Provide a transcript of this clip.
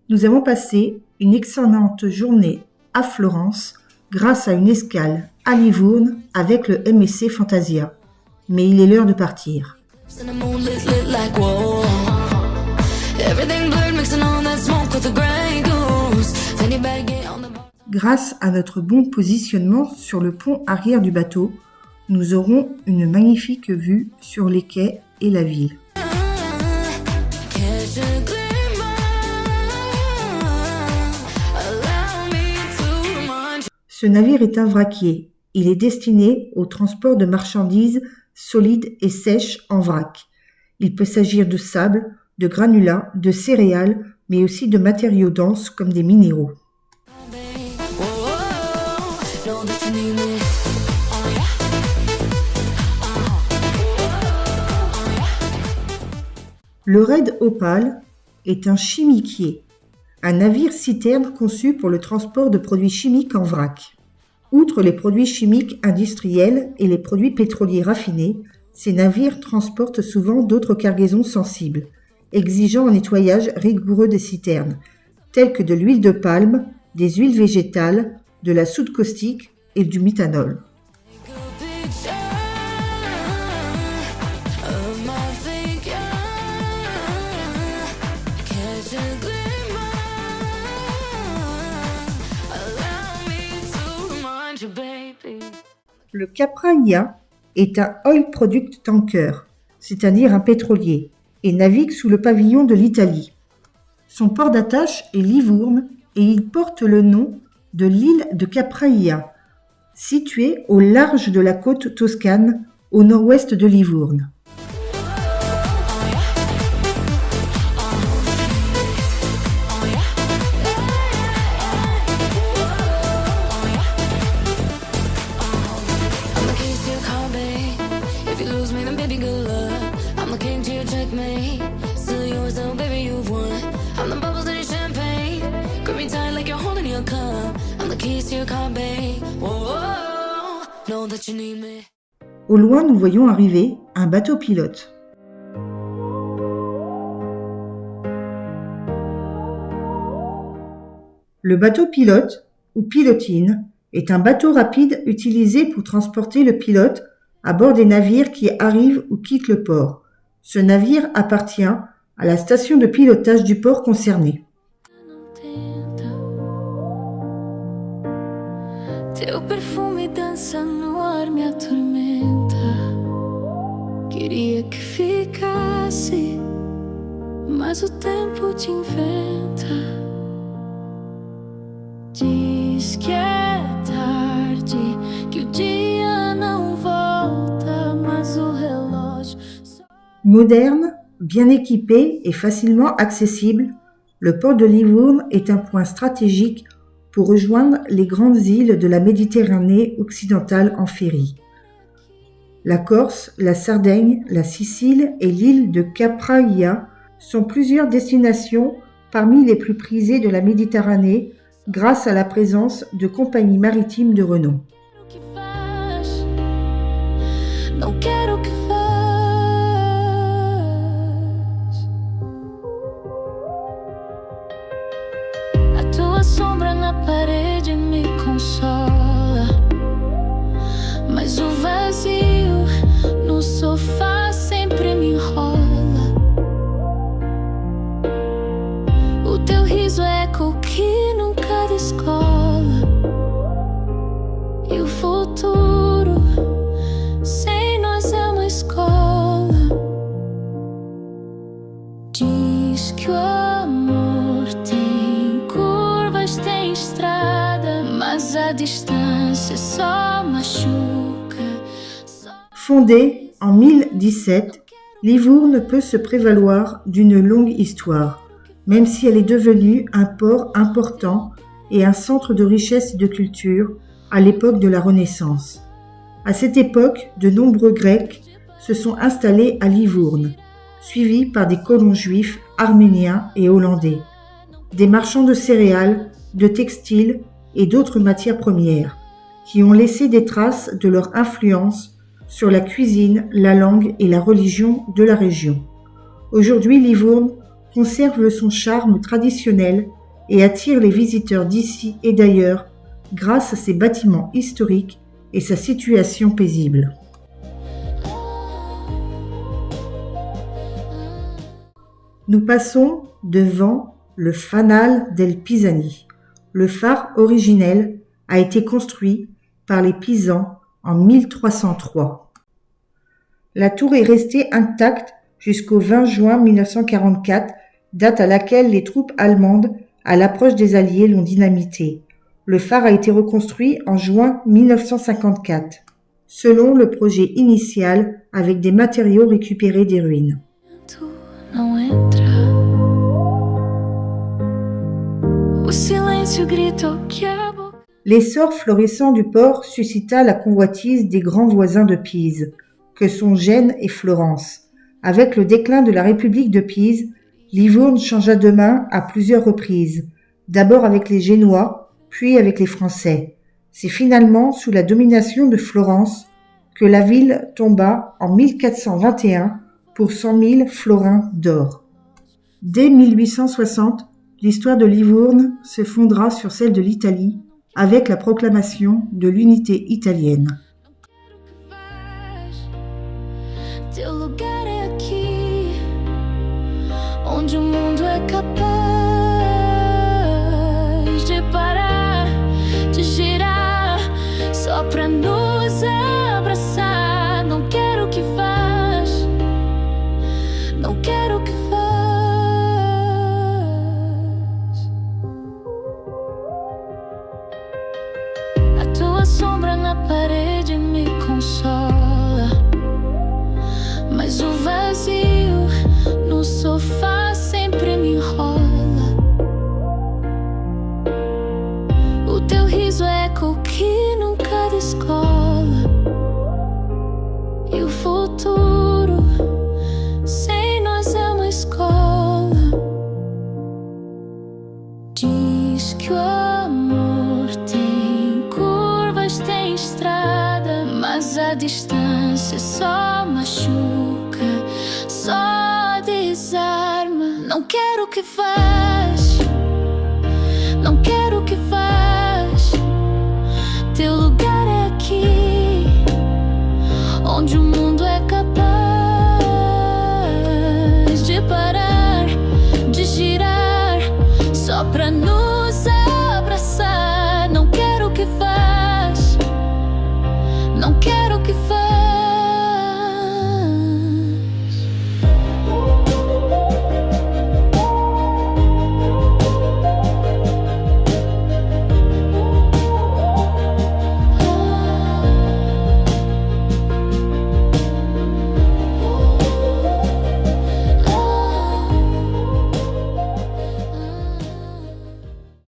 Nous avons passé une excellente journée à Florence grâce à une escale à Livourne avec le MSC Fantasia. Mais il est l'heure de partir. Grâce à notre bon positionnement sur le pont arrière du bateau, nous aurons une magnifique vue sur les quais et la ville. Ce navire est un vraquier. Il est destiné au transport de marchandises solides et sèches en vrac. Il peut s'agir de sable, de granulats, de céréales, mais aussi de matériaux denses comme des minéraux. Le Red Opal est un chimiquier, un navire-citerne conçu pour le transport de produits chimiques en vrac. Outre les produits chimiques industriels et les produits pétroliers raffinés, ces navires transportent souvent d'autres cargaisons sensibles, exigeant un nettoyage rigoureux des citernes, telles que de l'huile de palme, des huiles végétales, de la soude caustique et du méthanol. Le Capraia est un oil product tanker, c'est-à-dire un pétrolier, et navigue sous le pavillon de l'Italie. Son port d'attache est Livourne et il porte le nom de l'île de Capraia, située au large de la côte toscane, au nord-ouest de Livourne. Au loin, nous voyons arriver un bateau pilote. Le bateau pilote, ou pilotine, est un bateau rapide utilisé pour transporter le pilote à bord des navires qui arrivent ou quittent le port. Ce navire appartient à la station de pilotage du port concerné. Teu perfume dança no ar, me atormenta. Queria que ficasse, mas o tempo te inventa. Diz que é tarde, que o dia não volta, mas o relógio. Moderne, bien équipé et facilement accessible, le port de Livourne est un point stratégique pour rejoindre les grandes îles de la Méditerranée occidentale en ferry. La Corse, la Sardaigne, la Sicile et l'île de Capraia sont plusieurs destinations parmi les plus prisées de la Méditerranée grâce à la présence de compagnies maritimes de renom. Sombra na parede me consola, mas o vazio no sofá sempre me enrola. O teu riso é eco que nunca descola, e o futuro sem nós é uma escola. Diz que o amor tem curvas, tem estrada, mas a distância só machuca. Fondée en 1017, Livourne peut se prévaloir d'une longue histoire, même si elle est devenue un port important et un centre de richesse et de culture à l'époque de la Renaissance. À cette époque, de nombreux Grecs se sont installés à Livourne, suivis par des colons juifs, arméniens et hollandais, des marchands de céréales, de textiles et d'autres matières premières, qui ont laissé des traces de leur influence sur la cuisine, la langue et la religion de la région. Aujourd'hui, Livourne conserve son charme traditionnel et attire les visiteurs d'ici et d'ailleurs grâce à ses bâtiments historiques et sa situation paisible. Nous passons devant le Fanal del Pisani. Le phare originel a été construit par les Pisans en 1303. La tour est restée intacte jusqu'au 20 juin 1944, date à laquelle les troupes allemandes, à l'approche des Alliés, l'ont dynamité. Le phare a été reconstruit en juin 1954, selon le projet initial avec des matériaux récupérés des ruines. L'essor florissant du port suscita la convoitise des grands voisins de Pise, que sont Gênes et Florence. Avec le déclin de la République de Pise, Livourne changea de main à plusieurs reprises, d'abord avec les Génois, puis avec les Français. C'est finalement sous la domination de Florence que la ville tomba en 1421 pour 100 000 florins d'or. Dès 1860, l'histoire de Livourne se fondera sur celle de l'Italie avec la proclamation de l'unité italienne. Teu lugar é aqui, onde o mundo é capaz de parar, de girar, só pra nos abraçar. Não quero que vás, não quero que vás. A tua sombra na parede me consola, mas o vazio no sofá sempre me enrola. O teu riso é eco que nunca descola, e o futuro sem nós é uma escola. Diz que o amor tem curvas, tem estrada, mas a distância só machuca, só desarma. Não quero que vás, não quero